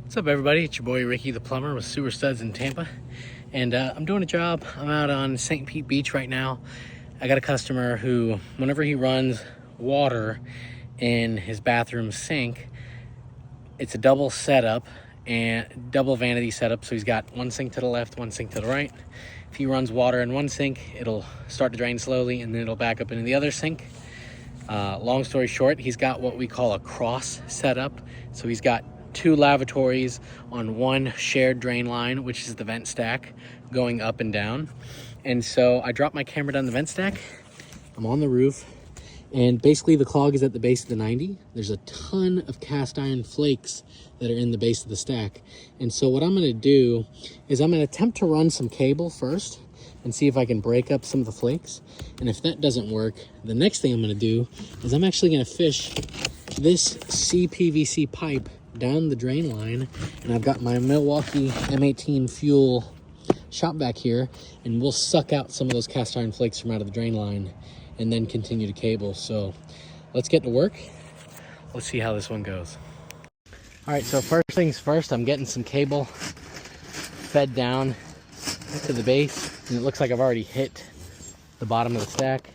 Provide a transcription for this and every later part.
What's up, everybody? It's your boy Ricky the Plumber with Sewer Studs in Tampa, and I'm doing a job. I'm out on St. Pete Beach right now. I got a customer who, whenever he runs water in his bathroom sink, it's a double setup and double vanity setup. So he's got one sink to the left, one sink to the right. If he runs water in one sink, it'll start to drain slowly and then it'll back up into the other sink. Long story short, he's got what we call a cross setup. So he's got two lavatories on one shared drain line, which is the vent stack going up and down. And so I dropped my camera down the vent stack. I'm on the roof, and basically the clog is at the base of the 90. There's a ton of cast iron flakes that are in the base of the stack. And so what I'm going to do is I'm going to attempt to run some cable first and see if I can break up some of the flakes. And if that doesn't work, the next thing I'm going to do is I'm actually going to fish this CPVC pipe down the drain line, and I've got my Milwaukee M18 fuel shop back here, and we'll suck out some of those cast iron flakes from out of the drain line and then continue to cable. So let's get to work. Let's see how this one goes. All right, so first things first, I'm getting some cable fed down to the base, and it looks like I've already hit the bottom of the stack.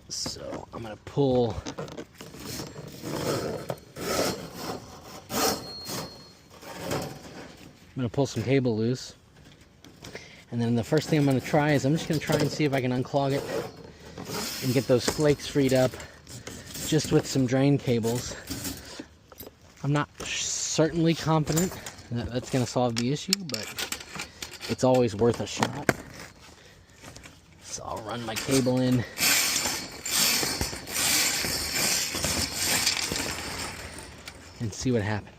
So I'm gonna pull some cable loose, and then the first thing I'm going to try is I'm just going to try and see if I can unclog it and get those flakes freed up just with some drain cables. I'm not certainly confident that that's going to solve the issue, but it's always worth a shot. So I'll run my cable in and see what happens.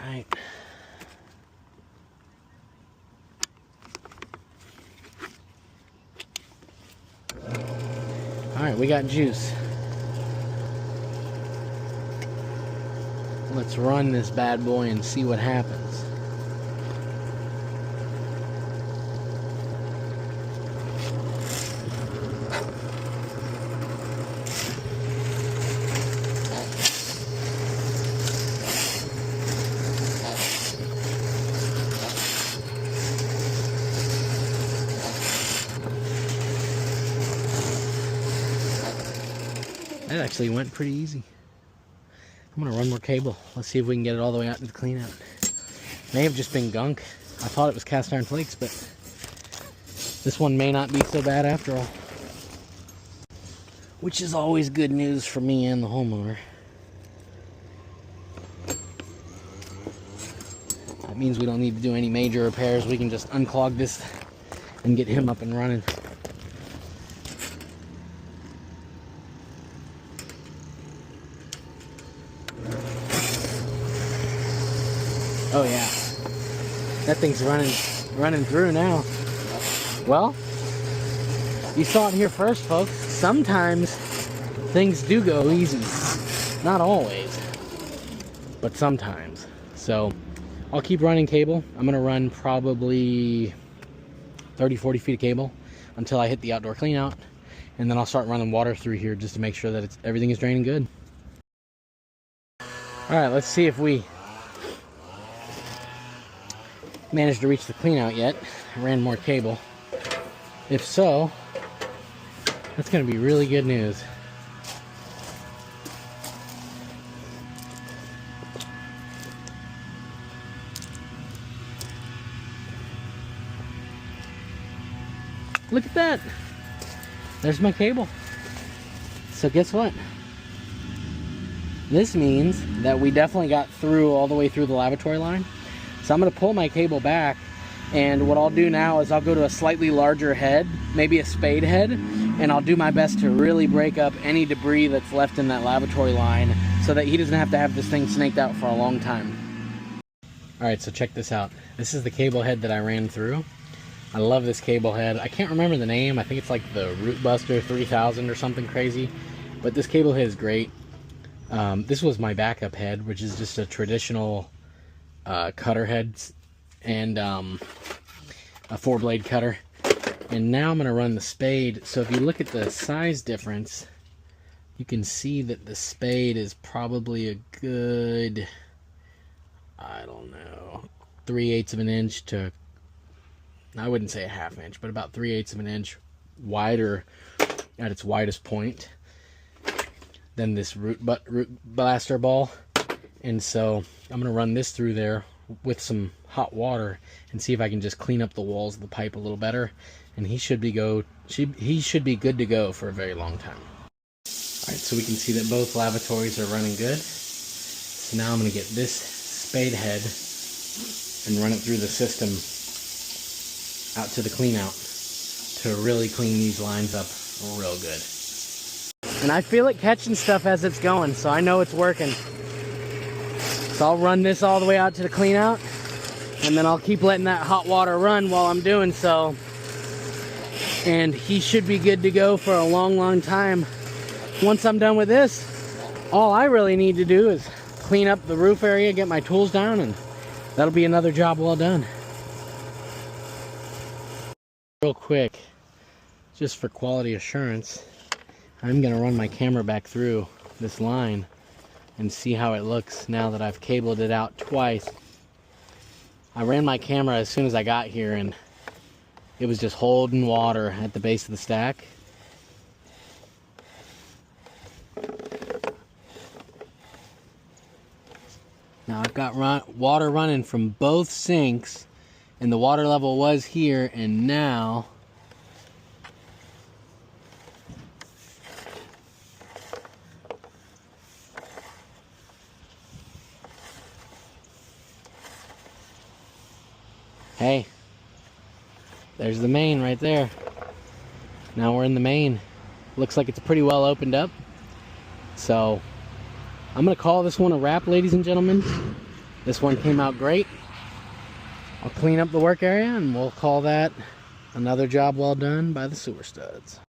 Right. All right, we got juice. Let's run this bad boy and see what happens. That actually went pretty easy. I'm gonna run more cable. Let's see if we can get it all the way out to the clean out. May have just been gunk. I thought it was cast iron flakes, but this one may not be so bad after all. Which is always good news for me and the homeowner. That means we don't need to do any major repairs. We can just unclog this and get him up and running. Oh yeah, that thing's running through now. Well, you saw it here first, folks. Sometimes things do go easy. Not always, but sometimes. So I'll keep running cable. I'm gonna run probably 30-40 feet of cable until I hit the outdoor clean out, and then I'll start running water through here just to make sure that everything is draining good. All right, let's see if we managed to reach the clean out yet. I ran more cable. If so, that's going to be really good news. Look at that. There's my cable. So guess what? This means that we definitely got through all the way through the lavatory line. So I'm going to pull my cable back, and what I'll do now is I'll go to a slightly larger head, maybe a spade head, and I'll do my best to really break up any debris that's left in that lavatory line so that he doesn't have to have this thing snaked out for a long time. Alright, so check this out. This is the cable head that I ran through. I love this cable head. I can't remember the name. I think it's like the Root Buster 3000 or something crazy, but this cable head is great. This was my backup head, which is just a traditional cutter head and a 4-blade cutter. And now I'm going to run the spade. So if you look at the size difference, you can see that the spade is probably a good, I don't know, 3/8 of an inch to, I wouldn't say a half inch, but about 3/8 of an inch wider at its widest point than this root blaster ball. And so I'm going to run this through there with some hot water and see if I can just clean up the walls of the pipe a little better. And he should be good to go for a very long time. All right, so we can see that both lavatories are running good. So now I'm going to get this spade head and run it through the system out to the clean out to really clean these lines up real good. And I feel it catching stuff as it's going, so I know it's working. So I'll run this all the way out to the clean out, and then I'll keep letting that hot water run while I'm doing so. And he should be good to go for a long, long time. Once I'm done with this, all I really need to do is clean up the roof area, get my tools down, and that'll be another job well done. Real quick, just for quality assurance, I'm gonna run my camera back through this line and see how it looks now that I've cabled it out twice. I ran my camera as soon as I got here and it was just holding water at the base of the stack. Now I've got water running from both sinks, and the water level was here, and now hey, there's the main right there. Now we're in the main. Looks like it's pretty well opened up. So I'm gonna call this one a wrap, ladies and gentlemen. This one came out great. I'll clean up the work area and we'll call that another job well done by the sewer studs.